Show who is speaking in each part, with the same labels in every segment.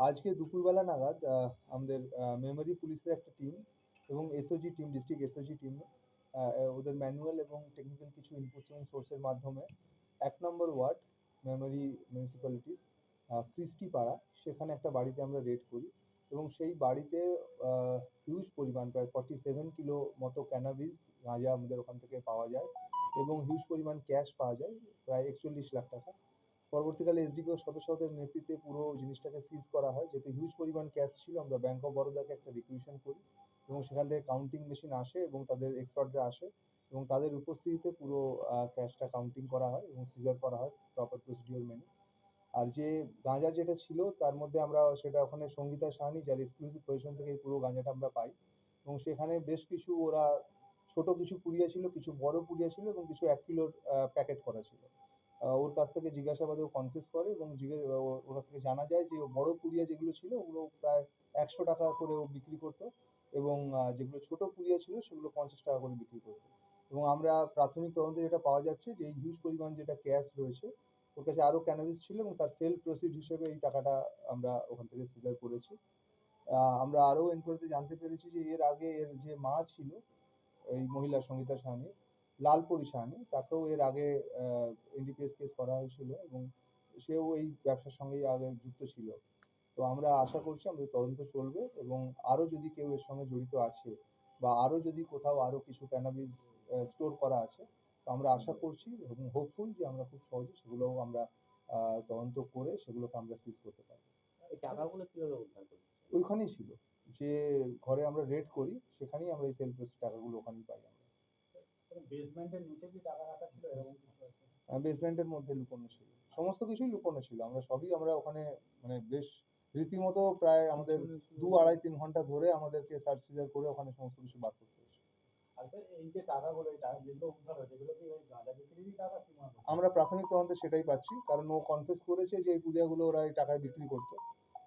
Speaker 1: আজকে দুপুরবেলা নাগাদ আমাদের মেমরি পুলিশের একটা টিম এবং SOG team, district SOG team ওদের ম্যানুয়াল এবং টেকনিক্যাল কিছু ইনপুটস এবং সোর্সের মাধ্যমে 1 নম্বর ওয়ার্ড মেমরি মিউনিসিপ্যালিটির ক্রিস্টি পাড়া, সেখানে একটা বাড়িতে আমরা রেড করি এবং সেই বাড়িতে হিউজ পরিমাণ প্রায় 47 কিলো মতো ক্যানাবিস গাঁজা আমাদের ওখান থেকে পাওয়া যায় এবং হিউজ পরিমাণ ক্যাশ পাওয়া যায়, প্রায় 41 লাখ টাকা। পরবর্তীকালে এসডিপিও সদস্যদের নেতৃত্বে পুরো জিনিসটাকে সিজ করা হয়। যেহেতু হিউজ পরিমাণ ক্যাশ ছিল, আমরা ব্যাংক অফ বরোদাকে একটা রিকুইজিশন করি এবং সেখান থেকে কাউন্টিং মেশিন আসে এবং তাদের এক্সপার্টরা আসে এবং তাদের উপস্থিতিতে পুরো ক্যাশটা কাউন্টিং করা হয় এবং সিজার করা হয় প্রপার প্রসিডিওর মেনে। আর যে গাঁজা যেটা ছিল তার মধ্যে আমরা সেটা ওখানে সঙ্গীতা সাহানি, যার এক্সক্লুসিভ পজিশন থেকে এই পুরো গাঁজাটা আমরা পাই এবং সেখানে বেশ কিছু ওরা ছোট কিছু পুড়িয়া ছিল, কিছু বড় পুড়িয়া ছিল এবং কিছু 1 কিলোর প্যাকেট করা ছিল। ওর কাছ থেকে জিজ্ঞাসাবাদে ও কনফেস করে এবং ওর কাছ থেকে জানা যায় যে বড় পুড়িয়া যেগুলো ছিল ওগুলো প্রায় 100 টাকা করে ও বিক্রি করতো এবং যেগুলো ছোট পুড়িয়া ছিল সেগুলো 50 টাকা করে বিক্রি করতো। এবং আমরা প্রাথমিক তদন্তে যেটা পাওয়া যাচ্ছে যে এই হিউজ পরিমাণ যেটা ক্যাশ রয়েছে, ওর কাছে আরো ক্যানাবিস ছিল এবং তার সেল প্রসিড হিসেবে এই টাকাটা আমরা ওখান থেকে সিজার করেছি। আমরা আরো এনকোয়ারিতে জানতে পেরেছি যে এর আগে এর যে মা ছিল, এই মহিলা সঙ্গীতা সাহানি, লালপরি সাহানি, তাকেও এর আগে এনডিপিএস কেস করা হয়েছিল এবং সেও এই ব্যবসার সঙ্গেই আগে যুক্ত ছিল। তো আমরা আশা করছি আমাদের তদন্ত চলবে এবং আরো যদি কেউ এর সঙ্গে জড়িত আছে বা আরো যদি কোথাও আরো কিছু ক্যানাবিস স্টোর করা আছে, তো আমরা আশা করছি এবং হোপফুল যে আমরা খুব সহজে সেগুলোও আমরা তদন্ত করে সেগুলোকে আমরা সিজ করতে পারবো।
Speaker 2: এই টাকাগুলো কিভাবে উদ্ধার করেছে?
Speaker 1: ওইখানেই ছিল, যে ঘরে আমরা রেড করি সেখানেই আমরা এই সেল প্রসিড টাকাগুলো ওখানেই পাই আমরা।
Speaker 2: বেসমেন্টের নিচে কি টাকা রাখা ছিল এরকম কিছু আছে?
Speaker 1: বেসমেন্টের মধ্যে লুকোনো ছিল, সমস্ত কিছুই লুকোনো ছিল। আমরা সবই আমরা ওখানে মানে বেশ রীতিমতো প্রায় আমাদের 2-2.5-3 ঘন্টা ধরে আমাদেরকে সার্চ সিজার করে ওখানে সমস্ত কিছু বার করতে হয়েছে।
Speaker 2: আর স্যার এই যে টাকাগুলো, এই টাকা যেগুলো উদ্ধার হয়েছে এগুলো কি ওই গাঁজা বিক্রিরই টাকা কি মনে হয়?
Speaker 1: আমরা প্রাথমিক তদন্তে সেটাই পাচ্ছি, কারণ ও কনফেস করেছে যে এই পুড়িয়াগুলো ওরা এই টাকায় বিক্রি করতো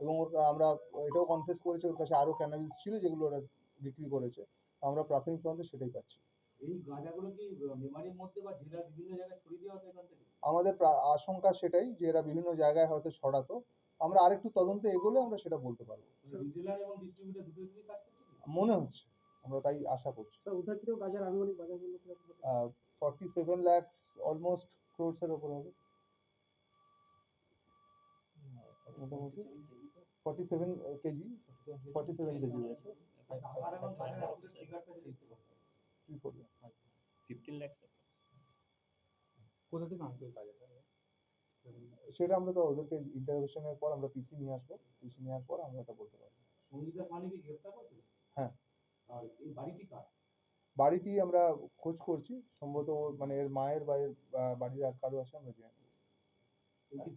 Speaker 1: এবং আমরা এটাও কনফেস করেছে ওর কাছে আরো ক্যানাবিস ছিল যেগুলো ওরা বিক্রি করেছে। আমরা প্রাথমিক তদন্তে সেটাই পাচ্ছি।
Speaker 2: এই গাঁজাগুলো কি মেমারির মধ্যে বা জেলার বিভিন্ন জায়গায় ছড়িয়ে দেওয়া হতো এখান থেকে?
Speaker 1: আমাদের আশঙ্কা সেটাই যে এরা বিভিন্ন জায়গায় হয়তো ছড়াতো। আমরা আরেকটু তদন্তে এগোলে আমরা সেটা বলতে পারবো।
Speaker 2: রিটেলার এবং ডিস্ট্রিবিউটর দুটোই কি কাজ করছে?
Speaker 1: মনে হচ্ছে, আমরা তাই আশা করছি।
Speaker 2: স্যার উদ্ধারকৃত গাঁজার আনুমানিক বাজার মূল্য কি রকম?
Speaker 1: 47 lakhs অলমোস্ট ক্রোর্স এর উপর হবে। 47 কেজি, 47 কেজি রয়েছে।
Speaker 2: 15 লাখ। কোথা থেকে আনতে গাঁজাটা?
Speaker 1: সেটা আমরা তো ওদেরকে ইন্টারোগেশনের পর আমরা পিসি নিয়ে আসবো, পিসি নেওয়ার পর আমরা এটা বলতে পারবো।
Speaker 2: সঙ্গীতা সাহানিকে গ্রেফতার করেছিল?
Speaker 1: হ্যাঁ।
Speaker 2: আর এই বাড়িটি কার?
Speaker 1: বাড়িটি আমরা খোঁজ করছি, সম্ভবত মানে এর মায়ের বা এর বাড়ির আর কারো আছে আমরা জানি।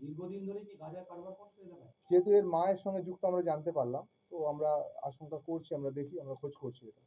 Speaker 2: দীর্ঘদিন ধরে কি গাঁজার কারবার করছে এলাকায়?
Speaker 1: যেহেতু এর মায়ের সঙ্গে যুক্ত আমরা জানতে পারলাম, তো আমরা আশঙ্কা করছি, আমরা দেখি, আমরা খোঁজ করছি এটা।